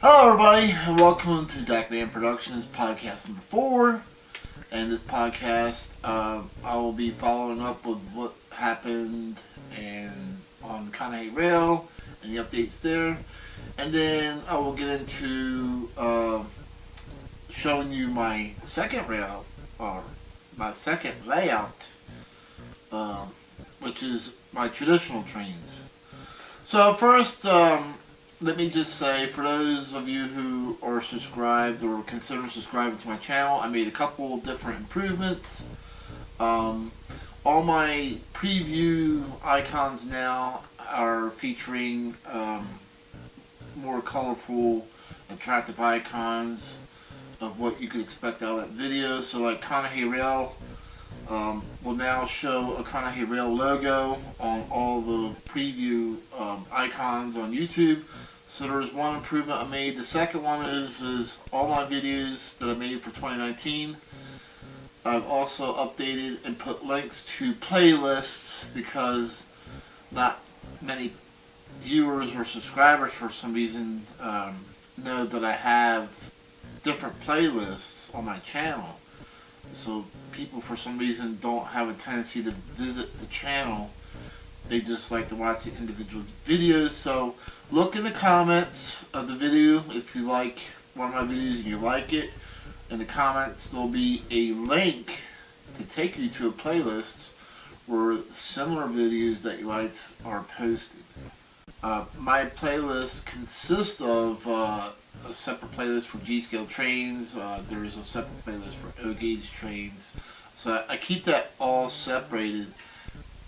Hello, everybody, and welcome to Dakman Productions podcast number 4. And this podcast, I will be following up with what happened and on the Kanye Rail and the updates there. And then I will get into showing you my second rail, or my second layout, which is my traditional trains. So first, let me just say, for those of you who are subscribed or consider subscribing to my channel, I made a couple different improvements. All my preview icons now are featuring more colorful, attractive icons of what you could expect out of that video. So like Kanye Rail will now show a Kanye Rail logo on all the preview icons on YouTube. So there's one improvement I made. The second one is all my videos that I made for 2019. I've also updated and put links to playlists because not many viewers or subscribers for some reason know that I have different playlists on my channel. So people for some reason don't have a tendency to visit the channel. They just like to watch the individual videos. So look in the comments of the video if you like one of my videos and you like it. In the comments there'll be a link to take you to a playlist where similar videos that you liked are posted. My playlist consists of a separate playlist for G-scale trains. There is a separate playlist for O-gauge trains. So I keep that all separated.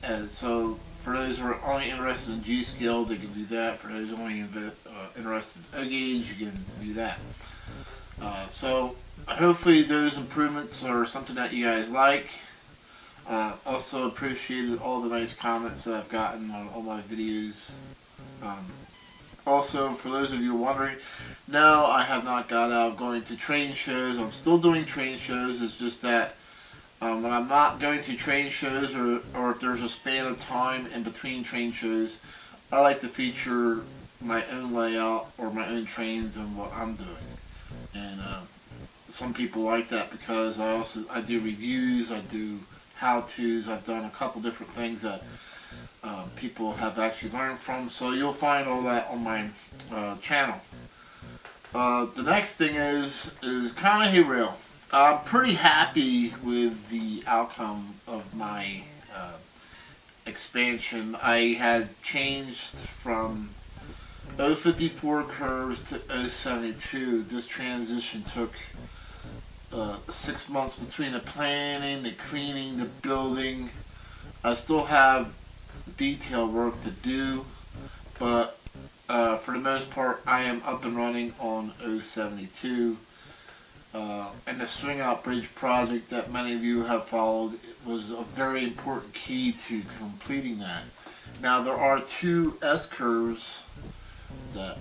And so for those who are only interested in G-scale, they can do that. For those only interested in O-gauge, you can do that. So hopefully those improvements are something that you guys like. Also appreciated all the nice comments that I've gotten on all my videos. Also, for those of you wondering, no, I have not got out of going to train shows. I'm still doing train shows. It's just that when I'm not going to train shows, or if there's a span of time in between train shows, I like to feature my own layout or my own trains and what I'm doing. And some people like that because I do reviews, I do how-tos, I've done a couple different things that people have actually learned from. So you'll find all that on my channel. The next thing is Kanye Rail. I'm pretty happy with the outcome of my expansion. I had changed from 054 curves to 072. This transition took 6 months between the planning, the cleaning, the building. I still have detail work to do, but for the most part I am up and running on 072. And the Swing Out Bridge project that many of you have followed was a very important key to completing that. Now there are 2 S-curves that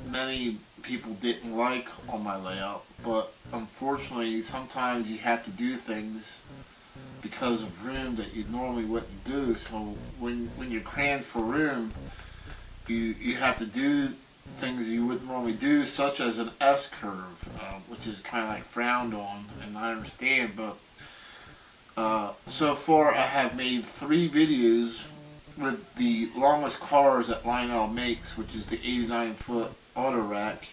many people didn't like on my layout, but unfortunately sometimes you have to do things because of room that you normally wouldn't do. So when you're crammed for room, you have to do things you wouldn't normally do, such as an S-curve, which is kind of like frowned on, and I understand, but so far I have made 3 videos with the longest cars that Lionel makes, which is the 89-foot auto rack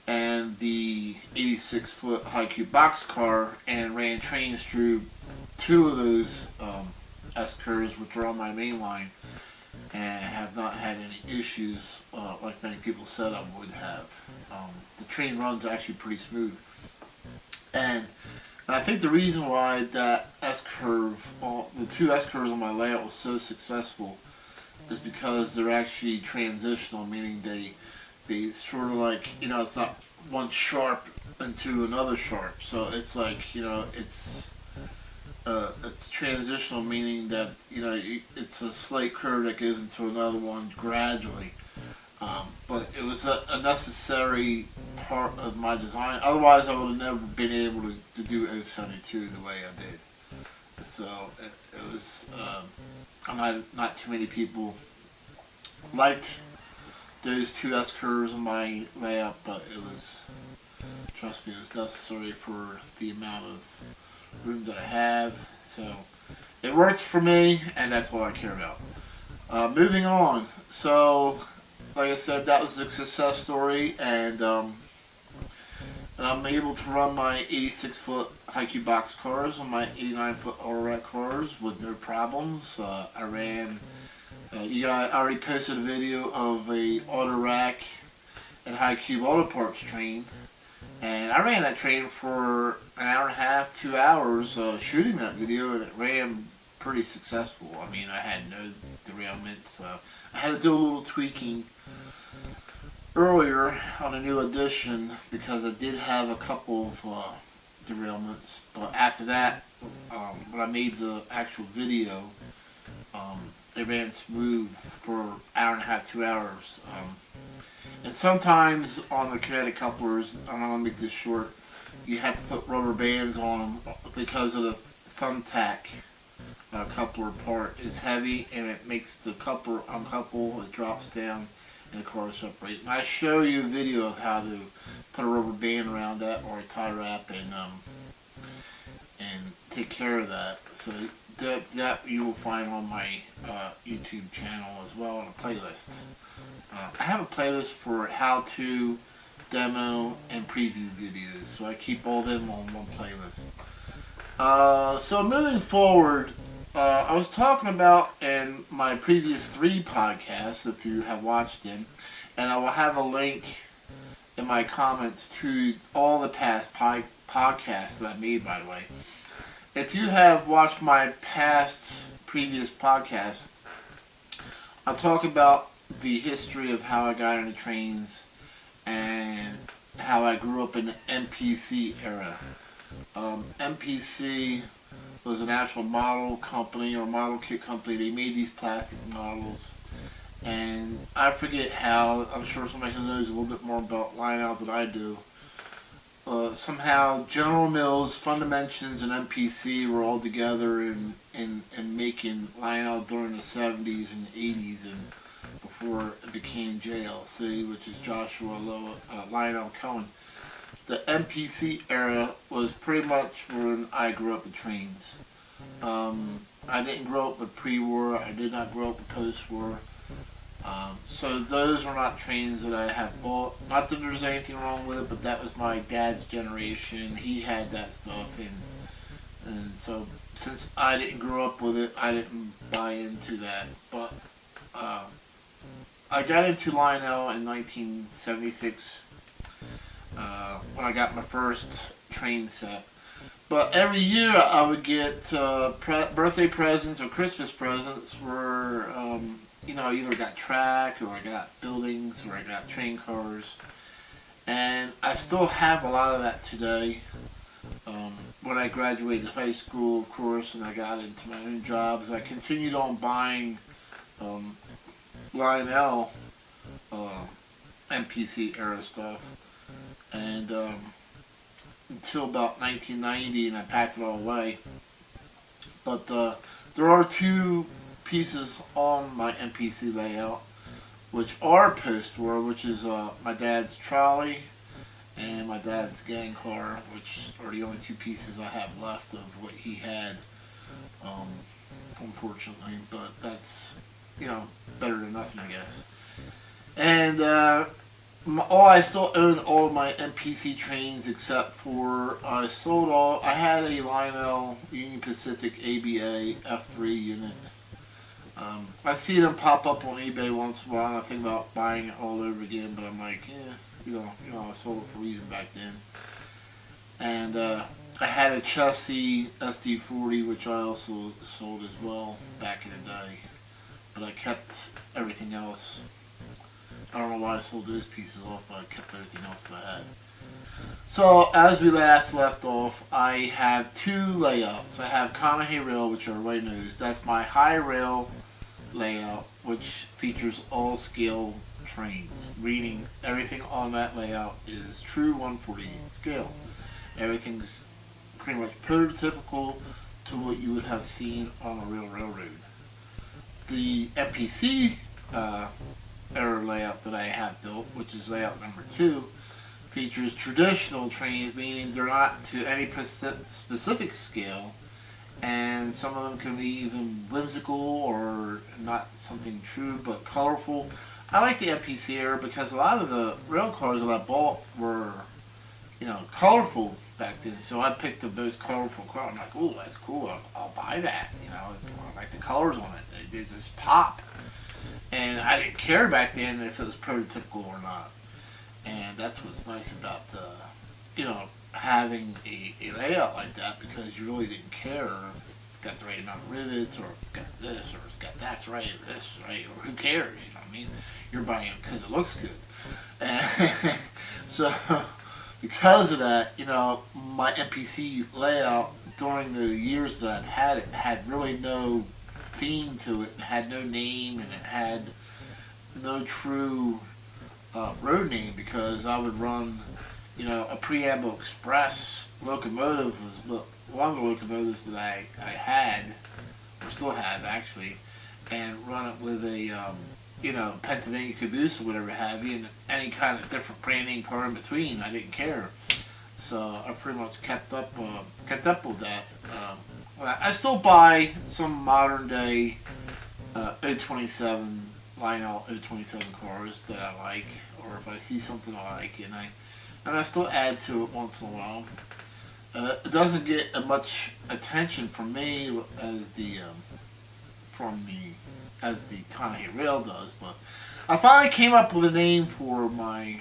and the 86-foot high cube box car, and ran trains through 2 of those S-curves, which are on my main line, and have not had any issues like many people said I would have. The train runs actually pretty smooth, and I think the reason why that S-curve, the 2 S-curves on my layout was so successful is because they're actually transitional, meaning they sort of like, it's not one sharp into another sharp. So it's like, it's transitional, meaning that, it's a slight curve that goes into another one gradually. But it was a necessary part of my design. Otherwise, I would have never been able to do 072 the way I did. So it was, not too many people liked those two S curves on my layout, but trust me, it was necessary for the amount of room that I have. So it works for me, and that's all I care about. Moving on. So, like I said, that was a success story, and I'm able to run my 86-foot high-cube box cars on my 89-foot auto rack cars with no problems. I ran. I already posted a video of a auto rack and high-cube auto parts train, and I ran that train for an hour and a half, 2 hours shooting that video, and it ran pretty successful. I mean, I had no derailments. I had to do a little tweaking earlier on a new edition because I did have a couple of derailments, but after that, when I made the actual video, it ran smooth for an hour and a half, 2 hours. And sometimes on the kinetic couplers, I'm going to make this short, you have to put rubber bands on them because of the thumbtack coupler part is heavy, and it makes the coupler uncouple, it drops down, and the car separate. And I show you a video of how to put a rubber band around that or a tie wrap and take care of that. So that you will find on my YouTube channel as well on a playlist. I have a playlist for how to demo and preview videos, so I keep all them on one playlist. So moving forward, I was talking about in my previous 3 podcasts, if you have watched them, and I will have a link in my comments to all the past podcasts that I made, by the way. If you have watched my previous podcasts, I'll talk about the history of how I got into trains and how I grew up in the MPC era. MPC was an actual model company or model kit company. They made these plastic models, and I forget how. I'm sure somebody who knows a little bit more about Lionel than I do. Somehow General Mills, Fundimensions, and MPC were all together in making Lionel during the 70s and 80s, and before it became JLC, which is Joshua Lionel Cohen. The MPC era was pretty much when I grew up with trains. I didn't grow up with pre-war. I did not grow up with post-war. So those were not trains that I have bought. Not that there's anything wrong with it, but that was my dad's generation. He had that stuff, and so since I didn't grow up with it, I didn't buy into that. But I got into Lionel in 1976 when I got my first train set. But every year I would get birthday presents or Christmas presents where I either got track or I got buildings or I got train cars. And I still have a lot of that today. When I graduated high school, of course, and I got into my own jobs, I continued on buying Lionel MPC era stuff. And until about 1990, and I packed it all away. But there are 2 pieces on my MPC layout, which are post-war, which is my dad's trolley and my dad's gang car, which are the only 2 pieces I have left of what he had, unfortunately. But that's, better than nothing, I guess. And I still own all of my MPC trains except for I sold all. I had a Lionel Union Pacific ABA F3 unit. I see them pop up on eBay once in a while, and I think about buying it all over again. But I'm like, I sold it for a reason back then. And I had a Chessie SD40, which I also sold as well back in the day. But I kept everything else. I don't know why I sold those pieces off, but I kept everything else that I had. So, as we last left off, I have 2 layouts. I have Conahay Rail, which everybody knows. That's my high rail layout, which features all scale trains. Meaning, everything on that layout is true 1/48 scale. Everything's pretty much prototypical to what you would have seen on a real railroad. The MPC Era layout that I have built, which is layout number 2, features traditional trains, meaning they're not to any specific scale, and some of them can be even whimsical or not something true but colorful. I like the MPC Era because a lot of the rail cars that I bought were, colorful back then. So I picked the most colorful car. I'm like, oh, that's cool. I'll buy that. I like the colors on it. They just pop. And I didn't care back then if it was prototypical or not. And that's what's nice about having a layout like that, because you really didn't care if it's got the right amount of rivets, or if it's got this, or it's got that's right, or this is right, or who cares, you know what I mean? You're buying it because it looks good. And so, because of that, my MPC layout during the years that I've had it had really no theme to it. It had no name, and it had no true road name, because I would run, a Preamble Express locomotive, was one of the locomotives that I had, or still have actually, and run it with a, Pennsylvania caboose or whatever have you, and any kind of different branding car in between. I didn't care. So I pretty much kept up with that. I still buy some modern day 027 Lionel 027 cars that I like, or if I see something I like, and I still add to it once in a while. It doesn't get as much attention from me as the Conahay Rail does, but I finally came up with a name for my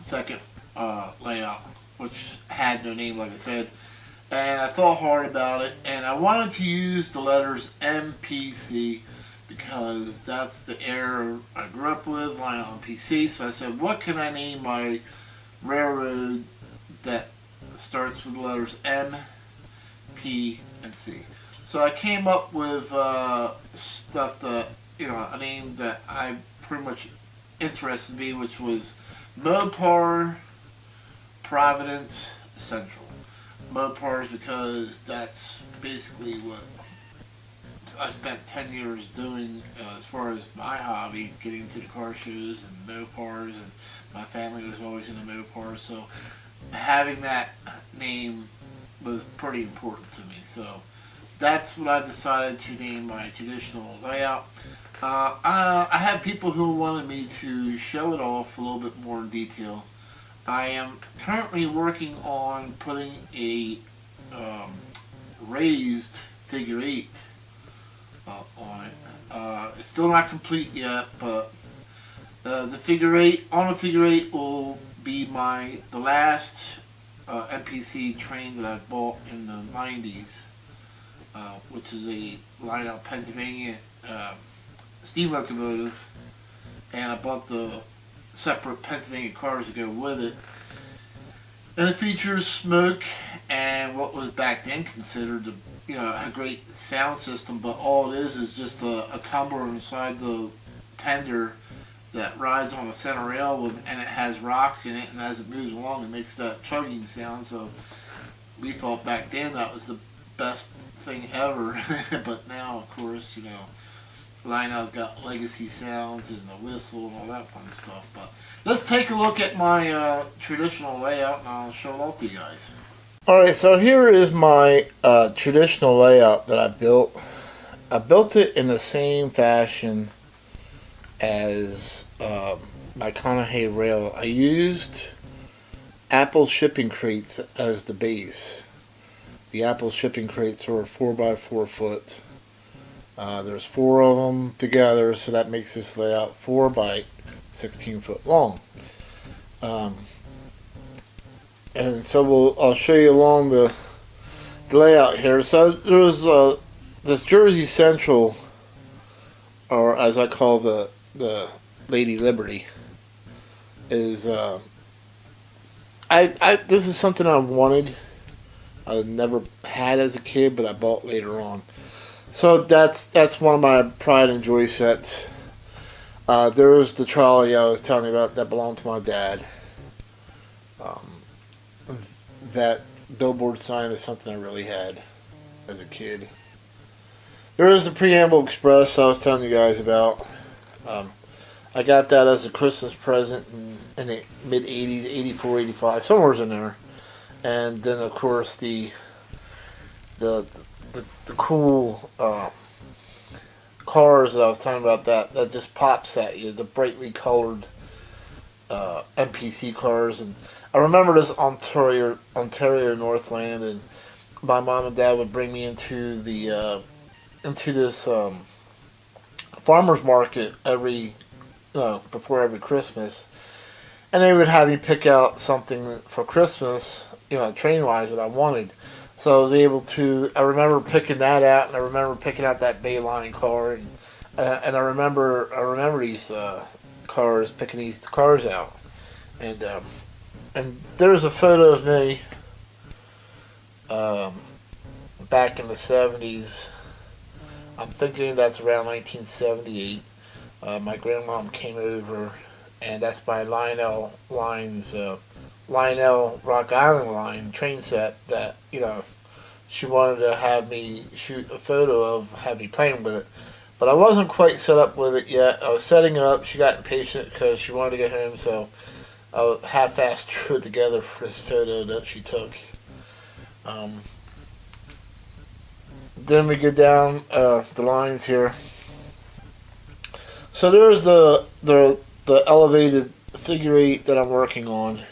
second layout, which had no name, like I said, and I thought hard about it, and I wanted to use the letters MPC because that's the era I grew up with, Lionel MPC. So I said, what can I name my railroad that starts with the letters M, P, and C? So I came up with stuff that, a name that I pretty much interested me, which was Mopar, Providence, Central. Mopar is because that's basically what I spent 10 years doing as far as my hobby, getting to the car shows and Mopars, and my family was always into Mopars, so having that name was pretty important to me. So that's what I decided to name my traditional layout. I have people who wanted me to show it off a little bit more in detail. I am currently working on putting a raised figure 8 on it. It's still not complete yet, but the figure 8 will be the last MPC train that I bought in the 90s, which is a Lionel Pennsylvania steam locomotive, and I bought the separate Pennsylvania cars to go with it. And it features smoke and what was back then considered a great sound system, but all it is just a tumbler inside the tender that rides on the center rail and it has rocks in it, and as it moves along it makes that chugging sound. So we thought back then that was the best thing ever. But now, of course, Lionel's got legacy sounds and the whistle and all that fun stuff. But let's take a look at my traditional layout, and I'll show it off to you guys. Alright, so here is my traditional layout that I built. I built it in the same fashion as my Conahay Rail. I used Apple shipping crates as the base. The Apple shipping crates are 4x4 foot. There's 4 of them together, so that makes this layout 4 by 16 foot long. And so I'll show you along the layout here. So there's this Jersey Central, or as I call the Lady Liberty, is this is something I wanted. I never had as a kid, but I bought later on. So that's one of my pride and joy sets. There's the trolley I was telling you about that belonged to my dad. That billboard sign is something I really had as a kid. There is the Preamble Express I was telling you guys about. I I got that as a Christmas present in the mid 80s, 84, 85, somewhere's in there. And then, of course, the cool cars that I was talking about that just pops at you, the brightly colored MPC cars. And I remember this Ontario Northland, and my mom and dad would bring me into this farmer's market before every Christmas, and they would have me pick out something for Christmas, train wise that I wanted. So I was able to. I remember picking that out, and I remember picking out that Bayline car, and I remember these cars, picking these cars out, and there's a photo of me back in the 70s. I'm thinking that's around 1978. My grandmom came over, and that's my Lionel Rock Island line train set that, she wanted to have me shoot a photo of, have me playing with it. But I wasn't quite set up with it yet. I was setting it up. She got impatient because she wanted to get home, so I half-assed drew it together for this photo that she took. Then we go down the lines here. So there's the elevated figure 8 that I'm working on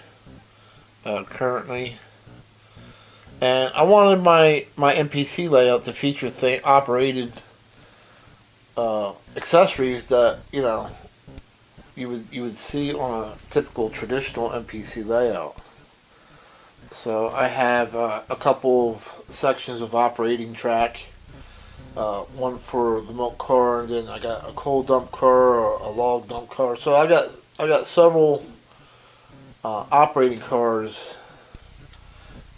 currently, and I wanted my MPC layout to feature operated accessories that you would see on a typical traditional MPC layout. So I have a couple of sections of operating track. One for the milk car, and then I got a coal dump car or a log dump car. So I got several operating cars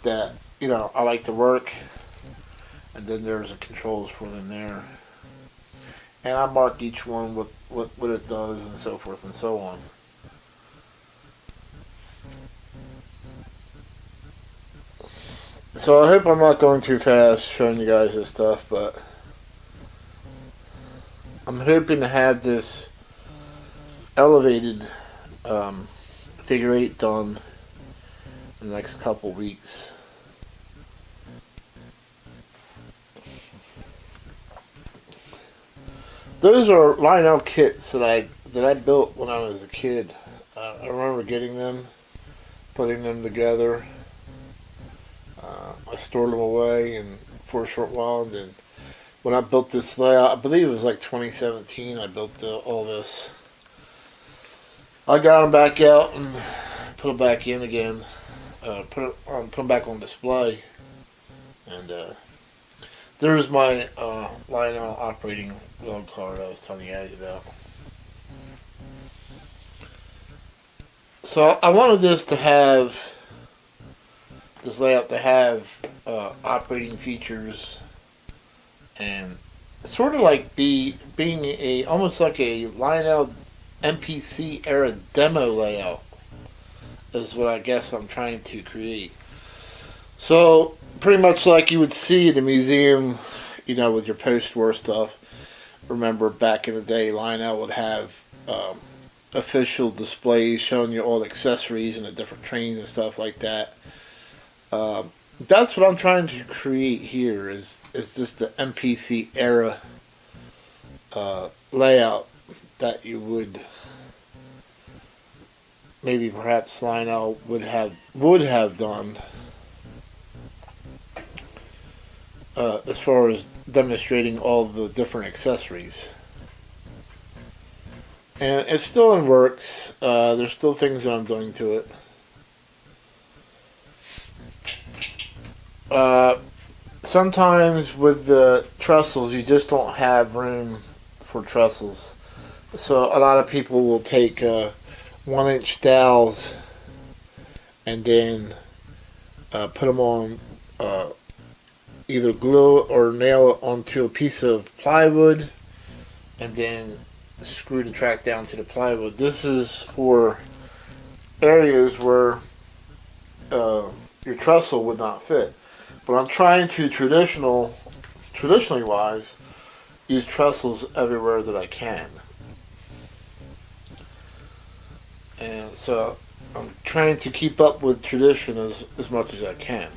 that I like to work, and then there's the controls for them there, and I mark each one with what it does and so forth and so on. So I hope I'm not going too fast showing you guys this stuff, but I'm hoping to have this elevated figure 8 done in the next couple weeks. Those are Lionel kits that I built when I was a kid. I remember getting them, putting them together. I stored them away and for a short while, and then when I built this layout, I believe it was like 2017, I built all this. I got them back out and put them back in again, put them back on display, and there's my Lionel operating log card I was telling you guys about. So I wanted this layout to have operating features, and sort of like being almost like a Lionel MPC Era demo layout is what I guess I'm trying to create. So pretty much like you would see in a museum, with your post-war stuff. Remember back in the day, Lionel would have official displays showing you all the accessories and the different trains and stuff like that. That's what I'm trying to create here is just the MPC Era layout that you would maybe perhaps Lionel would have done as far as demonstrating all the different accessories. And it's still in works. There's still things that I'm doing to it. Sometimes with the trestles, you just don't have room for trestles. So a lot of people will take 1-inch dowels and then put them on either glue or nail it onto a piece of plywood and then screw the track down to the plywood. This is for areas where your trestle would not fit. But I'm trying to traditionally wise, use trestles everywhere that I can. And so I'm trying to keep up with tradition as much as I can.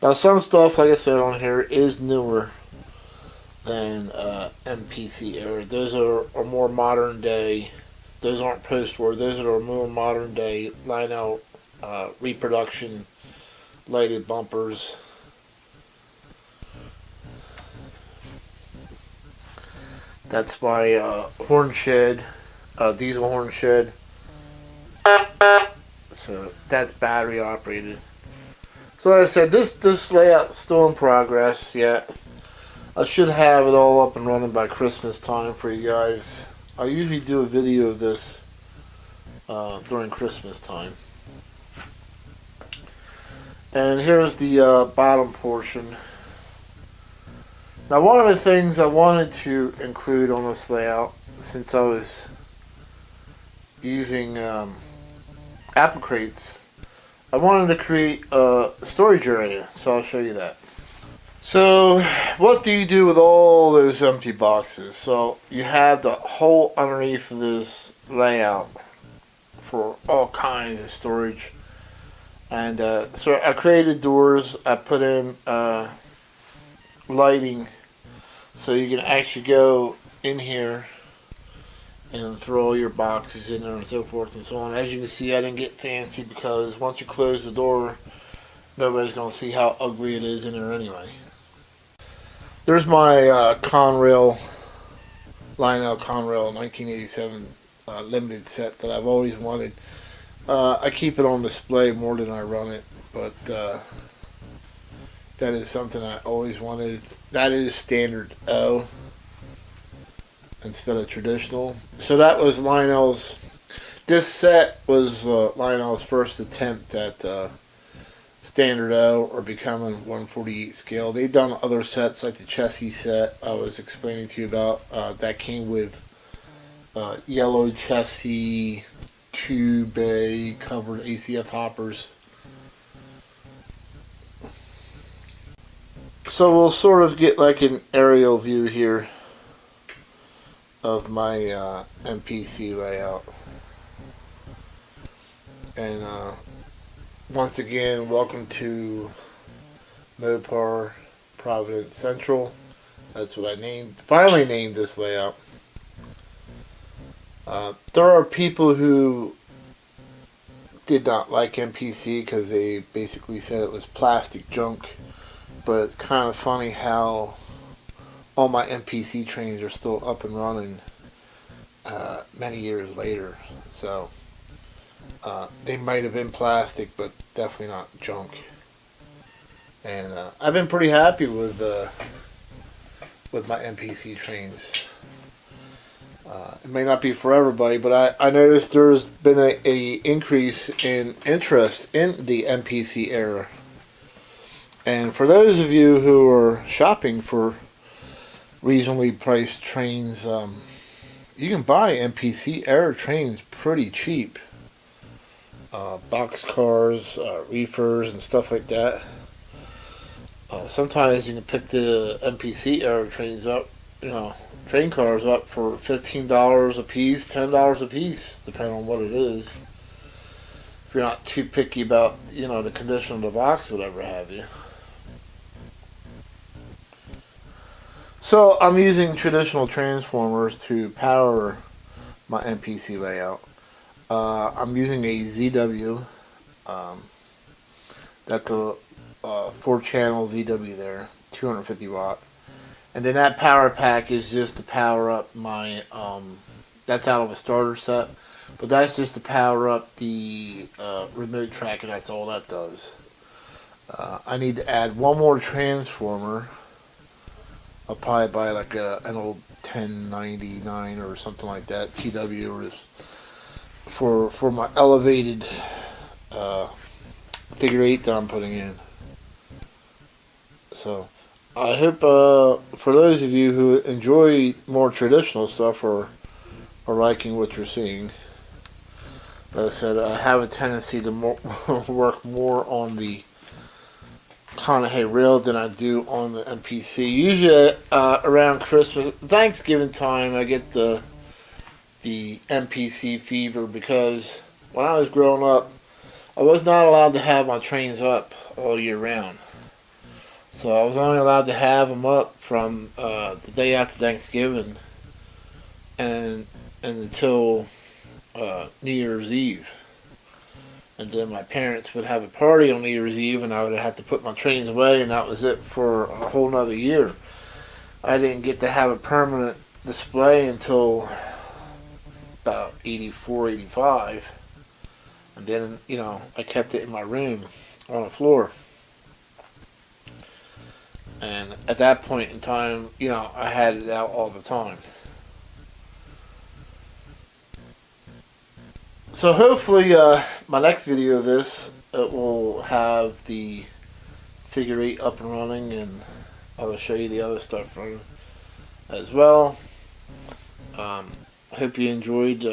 Now, some stuff, like I said on here, is newer than MPC Era. Those are more modern day. Those aren't post-war. Those are more modern day Lionel reproduction lighted bumpers. That's my horn shed, diesel horn shed. So that's battery operated. So like I said, this layout's still in progress yet. I should have it all up and running by Christmas time for you guys. I usually do a video of this during Christmas time. And here's the bottom portion. Now, one of the things I wanted to include on this layout, since I was using apple crates, I wanted to create a storage area, so I'll show you that. So, what do you do with all those empty boxes? So, you have the hole underneath of this layout for all kinds of storage. And so I created doors, I put in lighting, so you can actually go in here and throw all your boxes in there and so forth and so on. As you can see, I didn't get fancy because once you close the door, nobody's going to see how ugly it is in there anyway. There's my Conrail, Lionel Conrail 1987 limited set that I've always wanted. I keep it on display more than I run it, but that is something I always wanted. That is standard O instead of traditional. So that was Lionel's. This set was Lionel's first attempt at standard O or becoming 148 scale. They've done other sets like the chassis set I was explaining to you about. That came with yellow chassis, 2-bay covered ACF hoppers. So we'll sort of get like an aerial view here of my MPC layout. And once again, welcome to Mopar Providence Central. That's what I finally named this layout. There are people who did not like MPC because they basically said it was plastic junk. But it's kind of funny how all my MPC trains are still up and running many years later. So they might have been plastic, but definitely not junk. And I've been pretty happy with my MPC trains. It may not be for everybody, but I noticed there's been a increase in interest in the MPC Era. And for those of you who are shopping for reasonably priced trains, you can buy MPC Era trains pretty cheap. Box cars, reefers, and stuff like that. Sometimes you can pick the MPC Era trains up, train cars up for $15 a piece, $10 a piece, depending on what it is. If you're not too picky about, the condition of the box, whatever have you. So I'm using traditional transformers to power my MPC layout. I'm using a ZW. That's a 4-channel ZW there, 250 watt. And then that power pack is just to power up my, that's out of a starter set. But that's just to power up the remote track, and that's all that does. I need to add one more transformer. I'll probably buy like an old 1099 or something like that, TW, or for my elevated figure 8 that I'm putting in. So I hope for those of you who enjoy more traditional stuff or are liking what you're seeing, like I said, I have a tendency to work more on the kind of hay rail than I do on the MPC. Usually around Christmas, Thanksgiving time, I get the MPC fever because when I was growing up, I was not allowed to have my trains up all year round. So I was only allowed to have them up from the day after Thanksgiving and until New Year's Eve. And then my parents would have a party on New Year's Eve, and I would have to put my trains away, and that was it for a whole nother year. I didn't get to have a permanent display until about 84, 85. And then, I kept it in my room on the floor. And at that point in time, I had it out all the time. So hopefully my next video of this, it will have the figure 8 up and running, and I will show you the other stuff running as well. I hope you enjoyed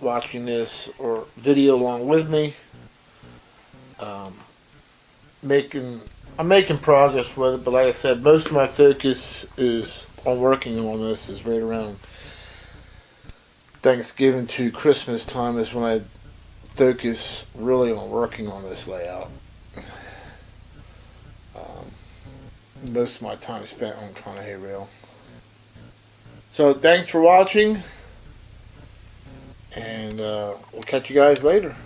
watching this or video along with me. I'm making progress with it, but like I said, most of my focus is on working on this is right around Thanksgiving to Christmas time is when I focus really on working on this layout. Most of my time is spent on kind of hay rail. So thanks for watching, and we'll catch you guys later.